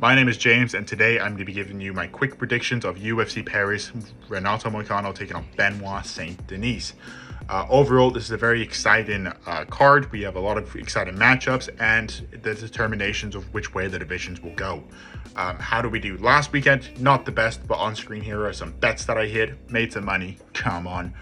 My name is James, and today I'm going to be giving you my quick predictions of UFC Paris Renato Moicano taking on Benoit Saint-Denis. Overall, this is a very exciting card. We have a lot of exciting matchups and the determinations of which way the divisions will go. How do we do? Last weekend, not the best, but on screen here are some bets that I hit. Made some money. Come on.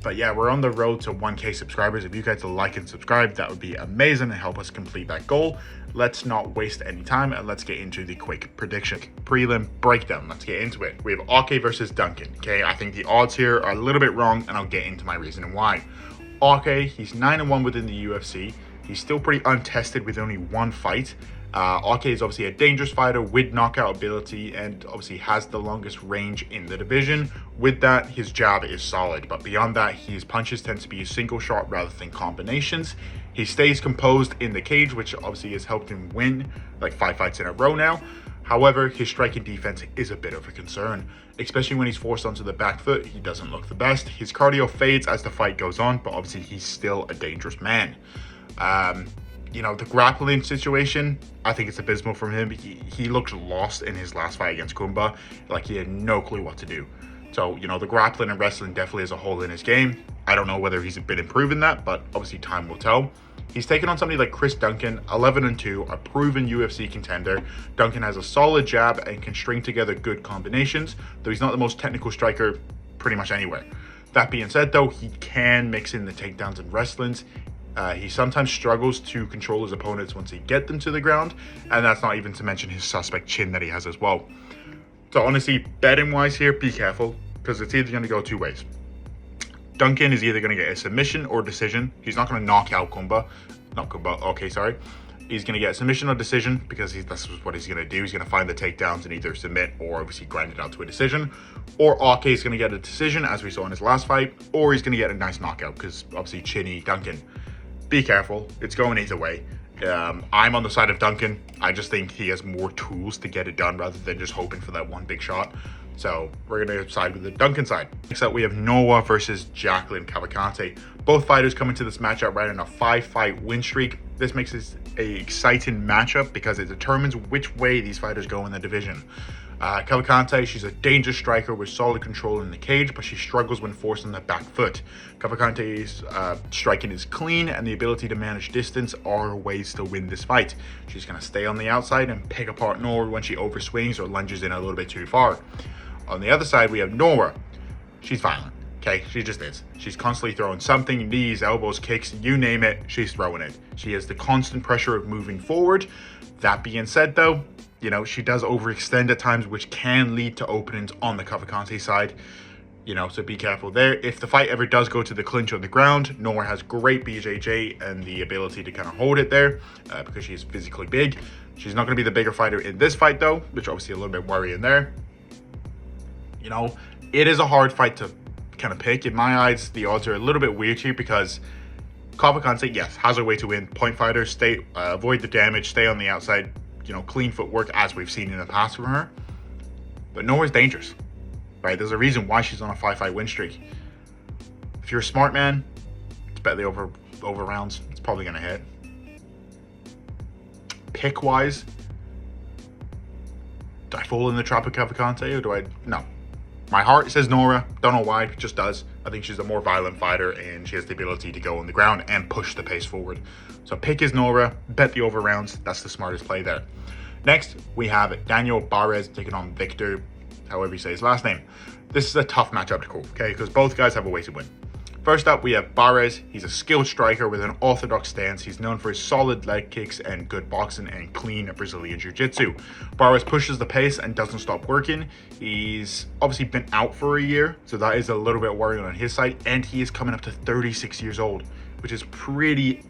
But yeah, we're on the road to 1K subscribers. If you guys will like and subscribe, that would be amazing and help us complete that goal. Let's not waste any time and let's get into the quick prediction. Prelim breakdown. Let's get into it. We have Oki Vs Duncan. Okay, I think the odds here are a little bit wrong and I'll get into my reasoning why. Oki, he's 9-1 within the UFC. He's still pretty untested with only one fight. Oki is obviously a dangerous fighter with knockout ability and obviously has the longest range in the division. With that, his jab is solid, but beyond that, his punches tend to be a single shot rather than combinations. He stays composed in the cage, which obviously has helped him win like 5 fights in a row now. However, his striking defense is a bit of a concern, especially when he's forced onto the back foot. He doesn't look the best. His cardio fades as the fight goes on, but obviously he's still a dangerous man. You know, the grappling situation, I think it's abysmal from him. He looked lost in his last fight against Kumba. Like, he had no clue what to do. So, you know, the grappling and wrestling definitely has a hole in his game. I don't know whether he's been improving that, but obviously time will tell. He's taken on somebody like Chris Duncan, 11-2, a proven UFC contender. Duncan has a solid jab and can string together good combinations, though he's not the most technical striker pretty much anywhere. That being said, though, he can mix in the takedowns and wrestlings. He sometimes struggles to control his opponents once he get them to the ground, and that's not even to mention his suspect chin that he has as well. So honestly, betting wise here, be careful, because it's either going to go two ways. Duncan is either going to get a submission or decision. He's not going to knock out Oki, sorry. He's going to get a submission or decision because that's what he's going to do. He's going to find the takedowns and either submit or obviously grind it out to a decision. Or Oki is going to get a decision, as we saw in his last fight, or he's going to get a nice knockout because obviously chinny Duncan. Be careful, it's going either way. I'm on the side of Duncan. I just think he has more tools to get it done rather than just hoping for that one big shot. So we're going to side with the Duncan side. Next up, we have Noah versus Jacqueline Cavalcanti. Both fighters coming to this matchup right on a 5-fight win streak. This makes this an exciting matchup because it determines which way these fighters go in the division. Cavalcanti, she's a dangerous striker with solid control in the cage, but she struggles when forced on the back foot. Cavalcanti's striking is clean, and the ability to manage distance are her ways to win this fight. She's going to stay on the outside and pick apart Nora when she overswings or lunges in a little bit too far. On the other side, we have Nora. She's violent, okay? She just is. She's constantly throwing something, knees, elbows, kicks, you name it, she's throwing it. She has the constant pressure of moving forward. That being said, though, you know, she does overextend at times, which can lead to openings on the Cavalcanti side. You know, so be careful there. If the fight ever does go to the clinch on the ground, Nora has great BJJ and the ability to kind of hold it there because she's physically big. She's not going to be the bigger fighter in this fight, though, which obviously a little bit worrying there. You know, it is a hard fight to kind of pick. In my eyes, the odds are a little bit weird here because Cavalcanti, yes, has a way to win. Point fighter, avoid the damage, stay on the outside. You know, clean footwork as we've seen in the past from her. But Nora's dangerous, right? There's a reason why she's on a 5-fight win streak. If you're a smart man, it's bet the over rounds. It's probably going to hit. Pick-wise, do I fall in the trap of Cavalcanti or do I? No. My heart says Nora. Don't know why. It just does. I think she's a more violent fighter and she has the ability to go on the ground and push the pace forward. So pick is Nora. Bet the over rounds. That's the smartest play there. Next, we have Daniel Barez taking on Victor, however you say his last name. This is a tough matchup to call, okay? Because both guys have a way to win. First up, we have Barez. He's a skilled striker with an orthodox stance. He's known for his solid leg kicks and good boxing and clean Brazilian jiu-jitsu. Barez pushes the pace and doesn't stop working. He's obviously been out for a year, so that is a little bit worrying on his side. And he is coming up to 36 years old, which is pretty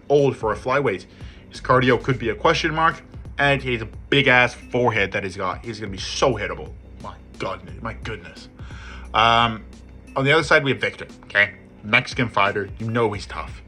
old for a flyweight. His cardio could be a question mark, and he has a big-ass forehead that he's got. He's going to be so hittable. My goodness. On the other side, we have Victor, okay? Mexican fighter, you know he's tough,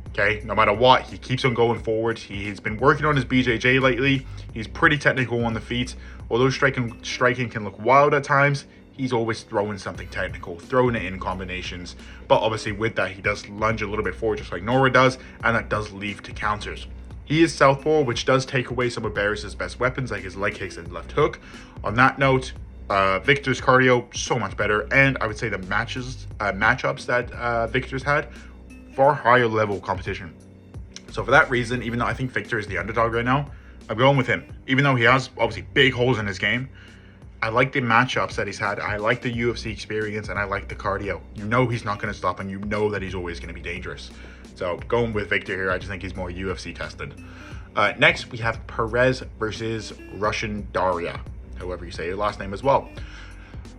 okay? No matter what, he keeps on going forward. He's been working on his BJJ lately. He's pretty technical on the feet. Although striking can look wild at times, he's always throwing something technical, throwing it in combinations. But obviously with that, he does lunge a little bit forward just like Nora does, and that does lead to counters. He is southpaw, which does take away some of Barez's best weapons, like his leg kicks and left hook. On that note, Victor's cardio, so much better. And I would say the matchups that Victor's had, far higher level competition. So for that reason, even though I think Victor is the underdog right now, I'm going with him. Even though he has obviously big holes in his game, I like the matchups that he's had. I like the UFC experience, and I like the cardio. You know he's not going to stop, and you know that he's always going to be dangerous. So going with Victor here, I just think he's more UFC tested. Next, we have Perez versus Russian Daria, however you say your last name as well.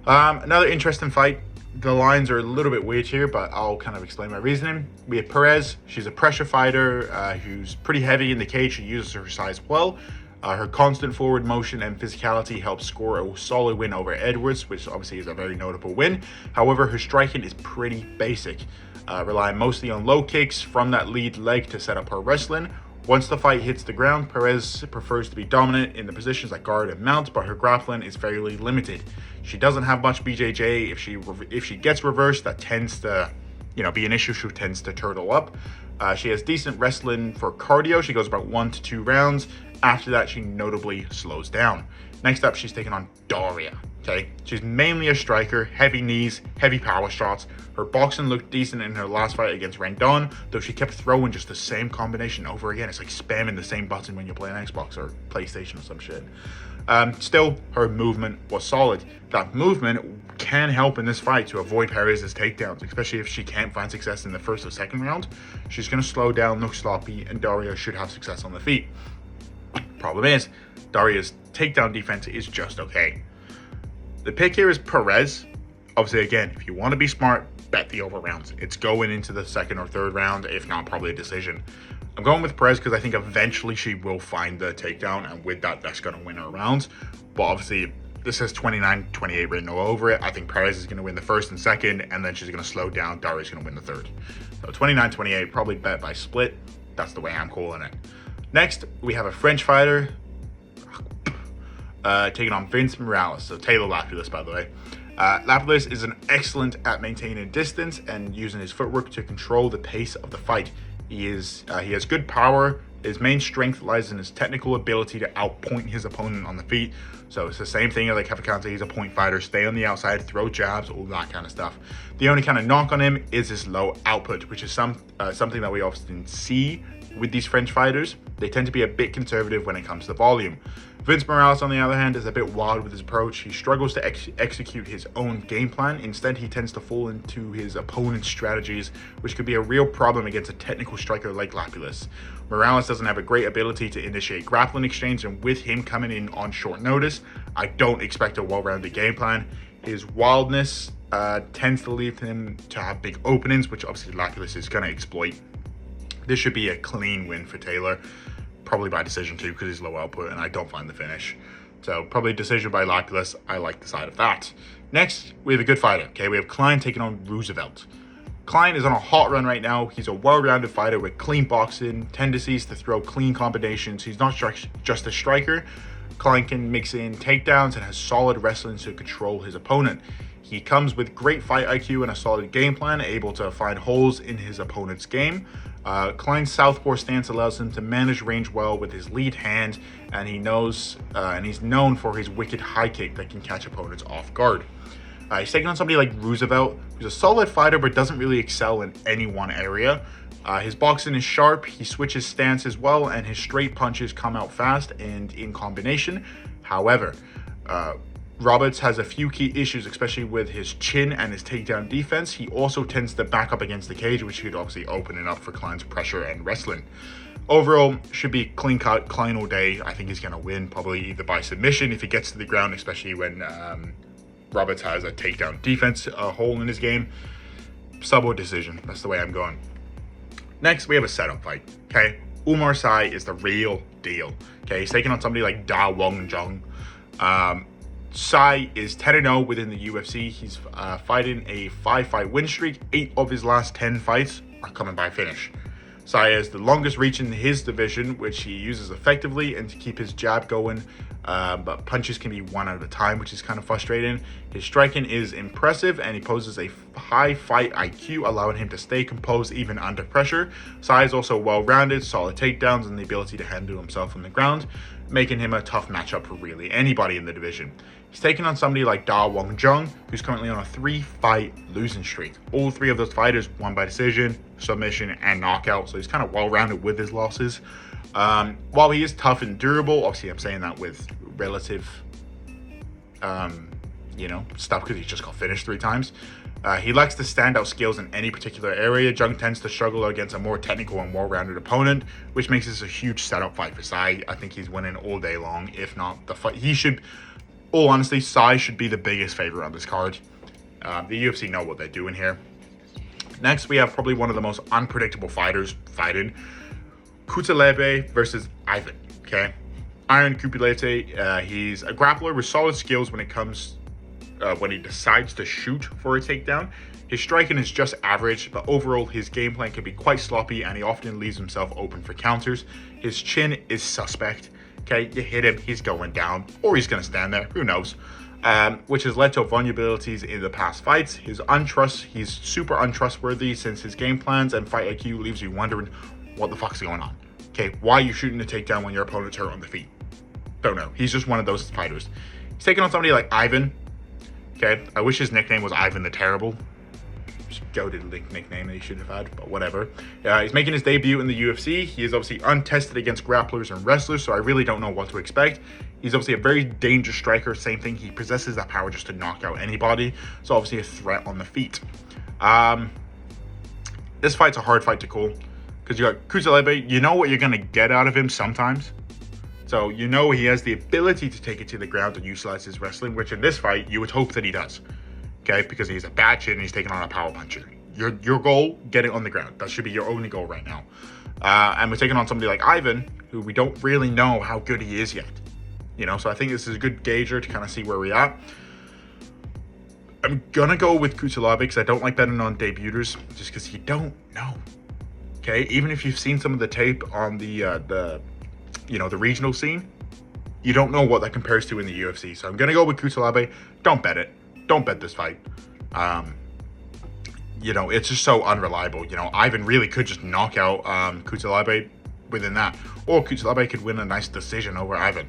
Another interesting fight. The lines are a little bit weird here, but I'll kind of explain my reasoning. We have Perez. She's a pressure fighter who's pretty heavy in the cage. She uses her size well. Her constant forward motion and physicality helps score a solid win over Edwards, which obviously is a very notable win. However, her striking is pretty basic, relying mostly on low kicks from that lead leg to set up her wrestling. Once the fight hits the ground, Perez prefers to be dominant in the positions like guard and mount, but her grappling is fairly limited. She doesn't have much BJJ. If she gets reversed, that tends to, be an issue. She tends to turtle up. She has decent wrestling for cardio. She goes about 1 to 2 rounds. After that, she notably slows down. Next up, she's taking on Daria. Okay, she's mainly a striker, heavy knees, heavy power shots. Her boxing looked decent in her last fight against Randon, though she kept throwing just the same combination over again. It's like spamming the same button when you play an Xbox or PlayStation or some shit. Still, her movement was solid. That movement can help in this fight to avoid Perez's takedowns, especially if she can't find success in the first or second round. She's going to slow down, look sloppy, and Daria should have success on the feet. Problem is, Daria's takedown defense is just okay. The pick here is Perez. Obviously, again, if you want to be smart, bet the over rounds. It's going into the second or third round, if not probably a decision. I'm going with Perez because I think eventually she will find the takedown, and with that, that's going to win her rounds. But obviously, this has 29-28 written all over it. I think Perez is going to win the first and second, and then she's going to slow down. Daria's going to win the third. So 29-28, probably bet by split. That's the way I'm calling it. Next, we have a French fighter taking on Vs Morales. So Taylor Lapilus, by the way. Lapilus is excellent at maintaining distance and using his footwork to control the pace of the fight. He has good power. His main strength lies in his technical ability to outpoint his opponent on the feet. So it's the same thing like Cavalcanti. He's a point fighter. Stay on the outside, throw jabs, all that kind of stuff. The only kind of knock on him is his low output, which is something that we often see with these French fighters. They tend to be a bit conservative when it comes to volume. Vs Morales, on the other hand, is a bit wild with his approach. He struggles to execute his own game plan. Instead, he tends to fall into his opponent's strategies, which could be a real problem against a technical striker like Lapilus. Morales doesn't have a great ability to initiate grappling exchange, and with him coming in on short notice, I don't expect a well-rounded game plan. His wildness tends to lead him to have big openings, which obviously Lapilus is going to exploit. This should be a clean win for Taylor, probably by decision too, because he's low output and I don't find the finish. So probably decision by Lapilus. I like the side of that. Next, we have a good fighter. Okay, we have Klein taking on Roosevelt. Klein is on a hot run right now. He's a well-rounded fighter with clean boxing, tendencies to throw clean combinations. He's not just a striker. Klein can mix in takedowns and has solid wrestling to control his opponent. He comes with great fight IQ and a solid game plan, able to find holes in his opponent's game. Klein's southpaw stance allows him to manage range well with his lead hand, and he's known for his wicked high kick that can catch opponents off guard. He's taking on somebody like Roosevelt, who's a solid fighter but doesn't really excel in any one area. His boxing is sharp, he switches stance as well, and his straight punches come out fast and in combination. However, Roberts has a few key issues, especially with his chin and his takedown defense. He also tends to back up against the cage, which could obviously open it up for Klein's pressure and wrestling. Overall, should be clean cut, Klein all day. I think he's going to win, probably either by submission if he gets to the ground, especially when Roberts has a takedown defense hole in his game. Sub or decision, that's the way I'm going. Next, we have a setup fight, okay? Umar Sai is the real deal, okay? He's taking on somebody like Da Wong Jung. Sai is 10-0 within the UFC. He's fighting a 5-fight win streak. 8 of his last 10 fights are coming by finish. Sai has the longest reach in his division, which he uses effectively and to keep his jab going, but punches can be one at a time, which is kind of frustrating. His striking is impressive, and he poses a high fight IQ, allowing him to stay composed even under pressure. Sai is also well-rounded, solid takedowns, and the ability to handle himself on the ground, making him a tough matchup for really anybody in the division. He's taking on somebody like Da Wong Jung, who's currently on a 3-fight losing streak. All 3 of those fighters won by decision, submission, and knockout, so he's kind of well-rounded with his losses. While he is tough and durable, obviously I'm saying that with relative, stuff because he's just got finished 3 times. He lacks the standout skills in any particular area. Jung tends to struggle against a more technical and well-rounded opponent, which makes this a huge setup fight for Sai. I think he's winning all day long, if not the fight. All honesty, Sai should be the biggest favorite on this card. The UFC know what they're doing here. Next, we have probably one of the most unpredictable fighters fighting. Cutelaba versus Ivan, okay? Iron Cutelaba, he's a grappler with solid skills when it comes, when he decides to shoot for a takedown. His striking is just average, but overall his game plan can be quite sloppy and he often leaves himself open for counters. His chin is suspect. Okay, you hit him, he's going down, or he's going to stand there, who knows, which has led to vulnerabilities in the past fights. He's super untrustworthy since his game plans and fight IQ leaves you wondering what the fuck's going on. Okay, why are you shooting a takedown when your opponent's hurt on the feet? Don't know. He's just one of those fighters. He's taking on somebody like Ivan. Okay, I wish his nickname was Ivan the Terrible. Goated nickname that he should have had, but whatever. He's making his debut in the UFC. He is obviously untested against grapplers and wrestlers, so I really don't know what to expect. He's obviously a very dangerous striker. Same thing, he possesses that power just to knock out anybody, so obviously a threat on the feet. This fight's a hard fight to call because you got Cutelaba. You know what you're going to get out of him sometimes. So you know he has the ability to take it to the ground and utilize his wrestling, which in this fight, you would hope that he does. Okay, because he's a bad chin and he's taking on a power puncher. Your goal, get it on the ground. That should be your only goal right now. And we're taking on somebody like Ivan, who we don't really know how good he is yet. So I think this is a good gauger to kind of see where we're at. I'm gonna go with Cutelaba because I don't like betting on debuters, just because you don't know. Okay, even if you've seen some of the tape on the regional scene, you don't know what that compares to in the UFC. So I'm gonna go with Cutelaba. Don't bet it. Don't bet this fight. It's just so unreliable. Ivan really could just knock out Cutelaba within that. Or Cutelaba could win a nice decision over Ivan.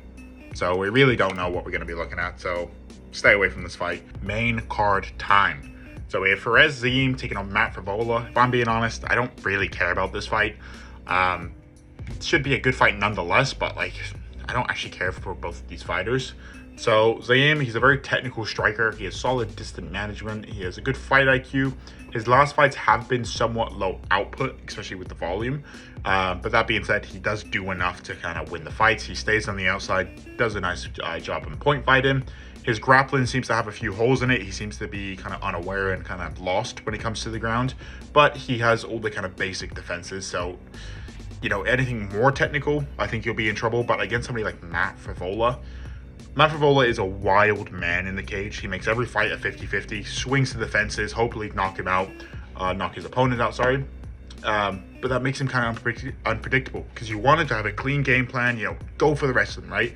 So we really don't know what we're going to be looking at. So stay away from this fight. Main card time. So we have Perez Ziam taking on Matt Frevola. If I'm being honest, I don't really care about this fight. It should be a good fight nonetheless, but I don't actually care for both of these fighters. So Ziam, he's a very technical striker. He has solid distance management. He has a good fight IQ. His last fights have been somewhat low output, especially with the volume. But that being said, he does do enough to kind of win the fights. He stays on the outside, does a nice job in point fighting. His grappling seems to have a few holes in it. He seems to be kind of unaware and kind of lost when it comes to the ground. But he has all the kind of basic defenses. So, anything more technical, I think you'll be in trouble. But against somebody like Matt Frevola is a wild man in the cage. He makes every fight a 50-50, swings to the fences, hopefully knock his opponent out, sorry. But that makes him kind of unpredictable because you wanted to have a clean game plan, go for the wrestling, right?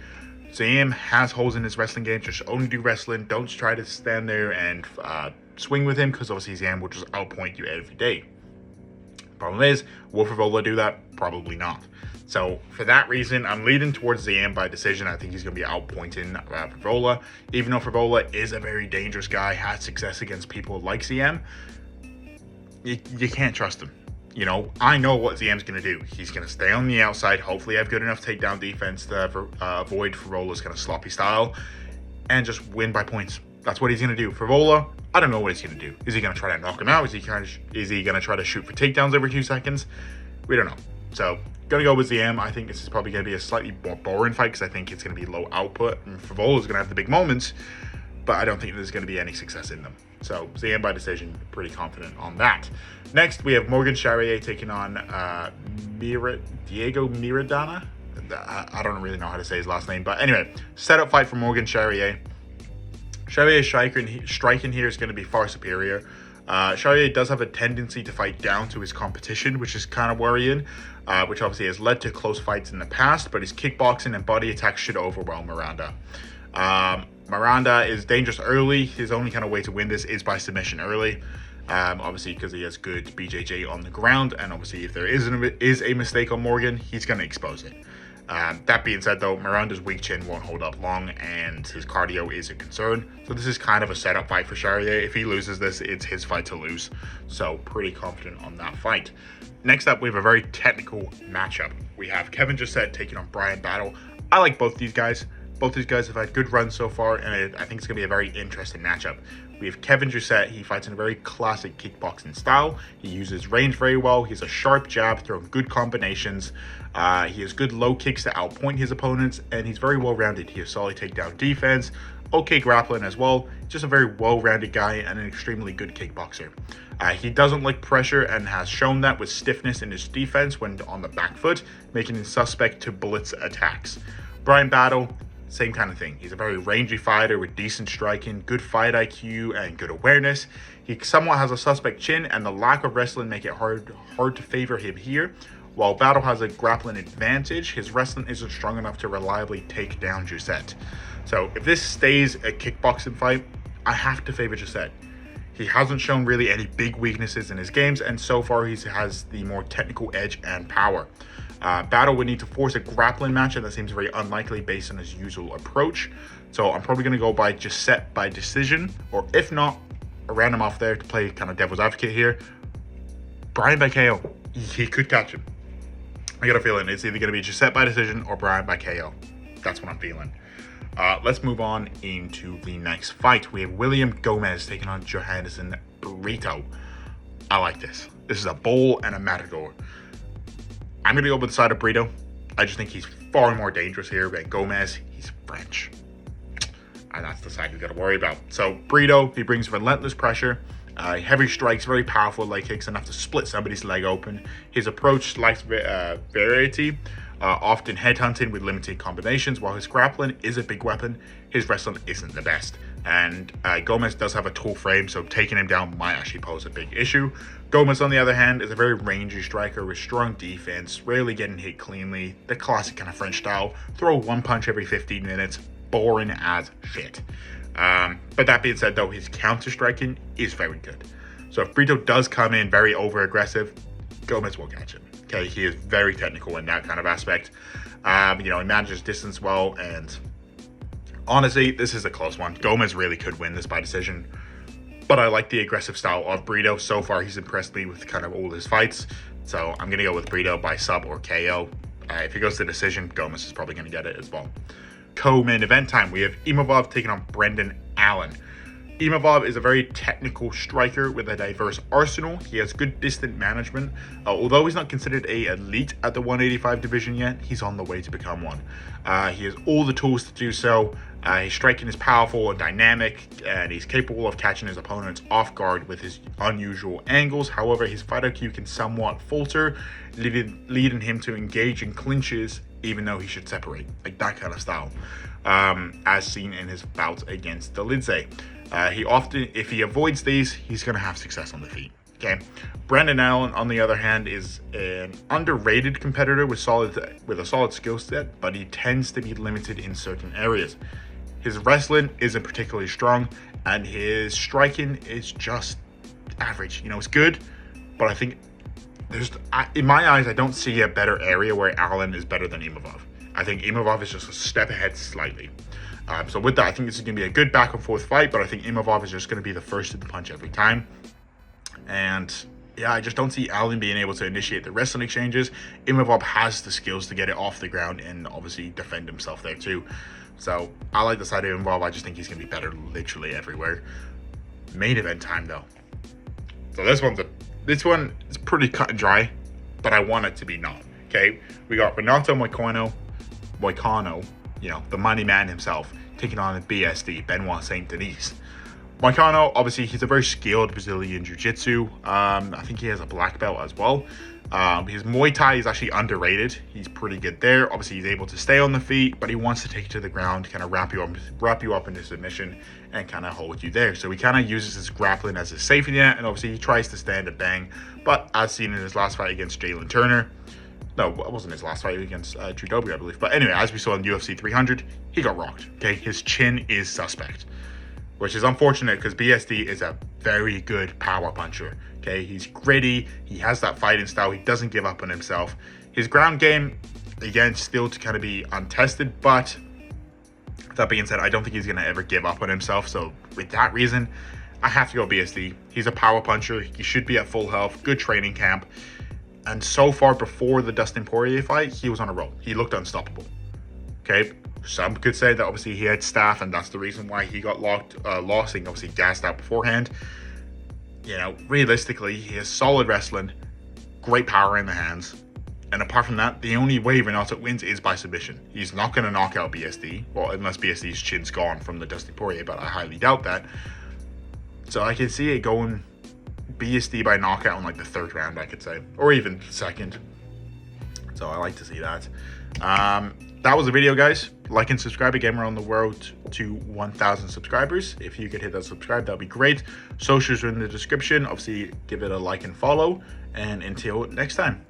Ziam has holes in his wrestling game, just only do wrestling. Don't try to stand there and swing with him because obviously Ziam will just outpoint you every day. Problem is, will Frevola do that? Probably not. So for that reason, I'm leading towards Ziam by decision. I think he's going to be outpointing Frevola. Even though Frevola is a very dangerous guy, has success against people like Ziam, you can't trust him. I know what Ziam's going to do. He's going to stay on the outside, hopefully have good enough takedown defense to avoid Frevola's kind of sloppy style, and just win by points. That's what he's going to do. Frevola, I don't know what he's going to do. Is he going to try to knock him out? Is he going to try to shoot for takedowns every 2 seconds? We don't know. So, going to go with Ziam. I think this is probably going to be a slightly more boring fight because I think it's going to be low output. And Frevola's going to have the big moments, but I don't think there's going to be any success in them. So, Ziam by decision, pretty confident on that. Next, we have Morgan Charriere taking on Diego Miradana. I don't really know how to say his last name, but anyway, setup fight for Morgan Charriere. Charriere's striking here is going to be far superior. Charriere does have a tendency to fight down to his competition, which is kind of worrying, which obviously has led to close fights in the past, but his kickboxing and body attacks should overwhelm Miranda. Miranda is dangerous early. His only kind of way to win this is by submission early. Obviously because he has good BJJ on the ground, and obviously if there is a mistake on Morgan, he's going to expose it. That being said though, Miranda's weak chin won't hold up long, and his cardio is a concern. So this is kind of a setup fight for Charriere. If he loses this, it's his fight to lose. So pretty confident on that fight. Next up, we have a very technical matchup. We have Kevin Jousset taking on Barez Battle. I like both these guys. Both these guys have had good runs so far, and I think it's going to be a very interesting matchup. We have Kevin Jousset. He fights in a very classic kickboxing style. He uses range very well. He has a sharp jab, throwing good combinations. He has good low kicks to outpoint his opponents, and he's very well-rounded. He has solid takedown defense, okay grappling as well. Just a very well-rounded guy and an extremely good kickboxer. He doesn't like pressure and has shown that with stiffness in his defense when on the back foot, making him suspect to blitz attacks. Barez Battle, same kind of thing. He's a very rangy fighter with decent striking, good fight IQ, and good awareness. He somewhat has a suspect chin, and the lack of wrestling make it hard to favor him here. While Battle has a grappling advantage, his wrestling isn't strong enough to reliably take down Jousset. So if this stays a kickboxing fight, I have to favor Jousset. He hasn't shown really any big weaknesses in his games, and so far he has the more technical edge and power. Battle would need to force a grappling match, and that seems very unlikely based on his usual approach. So I'm probably going to go by Jousset by decision, or if not, a random off there to play kind of devil's advocate here. Barez by KO. He could catch him. I got a feeling it's either going to be Jousset by decision or Barez by KO. That's what I'm feeling. Let's move on into the next fight. We have William Gomis taking on Johannes Brito. I like this. This is a bull and a matador. I'm going to go with the side of Brito. I just think he's far more dangerous here than Gomis. He's French. And that's the side you got to worry about. So Brito, he brings relentless pressure. Heavy strikes, very powerful leg kicks, enough to split somebody's leg open. His approach lacks variety, often headhunting with limited combinations. While his grappling is a big weapon, his wrestling isn't the best. And Gomis does have a tall frame, so taking him down might actually pose a big issue. Gomis, on the other hand, is a very rangy striker with strong defense, rarely getting hit cleanly, the classic kind of French style. Throw one punch every 15 minutes, boring as shit. But that being said, though, his counter striking is very good. So if Brito does come in very over aggressive, Gomis will catch him. Okay, he is very technical in that kind of aspect. He manages distance well, and honestly, this is a close one. Gomis really could win this by decision, but I like the aggressive style of Brito. So far, he's impressed me with kind of all his fights, so I'm going to go with Brito by sub or KO. If he goes to decision, Gomis is probably going to get it as well. Co-main event time, we have Imavov taking on Brendan Allen. Imavov is a very technical striker with a diverse arsenal. He has good distance management. Although he's not considered an elite at the 185 division yet, he's on the way to become one. He has all the tools to do so. His striking is powerful and dynamic, and he's capable of catching his opponents off guard with his unusual angles. However, his fight IQ can somewhat falter, leading him to engage in clinches even though he should separate, like that kind of style, as seen in his bouts against Zheleznykova. He often, if he avoids these, he's going to have success on the feet. Okay, Brendan Allen, on the other hand, is an underrated competitor with a solid skill set, but he tends to be limited in certain areas. His wrestling isn't particularly strong, and his striking is just average. It's good, but I think in my eyes, I don't see a better area where Allen is better than Imavov. I think Imavov is just a step ahead slightly. So with that, I think this is going to be a good back and forth fight, but I think Imavov is just going to be the first to the punch every time. And yeah, I just don't see Allen being able to initiate the wrestling exchanges. Imavov has the skills to get it off the ground and obviously defend himself there too. So I like the side of Imavov. I just think he's going to be better literally everywhere. Main event time though. So this one is pretty cut and dry, but I want it to be not. Okay, we got Renato Moicano, the money man himself, taking on BSD, Benoit Saint-Denis. Moicano, obviously, he's a very skilled Brazilian Jiu-Jitsu. I think he has a black belt as well. His Muay Thai is actually underrated. He's pretty good there. Obviously, he's able to stay on the feet, but he wants to take you to the ground, kind of wrap you up into submission, and kind of hold you there. So he kind of uses his grappling as a safety net, and obviously he tries to stand and bang. But as seen in his last fight against Jalen Turner, no, it wasn't his last fight against Trudeau, I believe. But anyway, as we saw in UFC 300, he got rocked. Okay, his chin is suspect, which is unfortunate because BSD is a very good power puncher. Okay, he's gritty, he has that fighting style, he doesn't give up on himself. His ground game, again, still to kind of be untested, but that being said, I don't think he's going to ever give up on himself. So with that reason, I have to go BSD. He's a power puncher, he should be at full health, good training camp. And so far before the Dustin Poirier fight, he was on a roll. He looked unstoppable. Okay, some could say that obviously he had staff and that's the reason why he got lost and obviously gassed out beforehand. You know, realistically, he has solid wrestling, great power in the hands. And apart from that, the only way Renato wins is by submission. He's not going to knock out BSD, well, unless BSD's chin's gone from the Dustin Poirier, but I highly doubt that. So I can see it going BSD by knockout in like the third round, I could say, or even second. So I like to see that. That was the video, guys. Like and subscribe. Again, we're on the road to 1,000 subscribers. If you could hit that subscribe, that'd be great. Socials are in the description. Obviously, give it a like and follow. And until next time.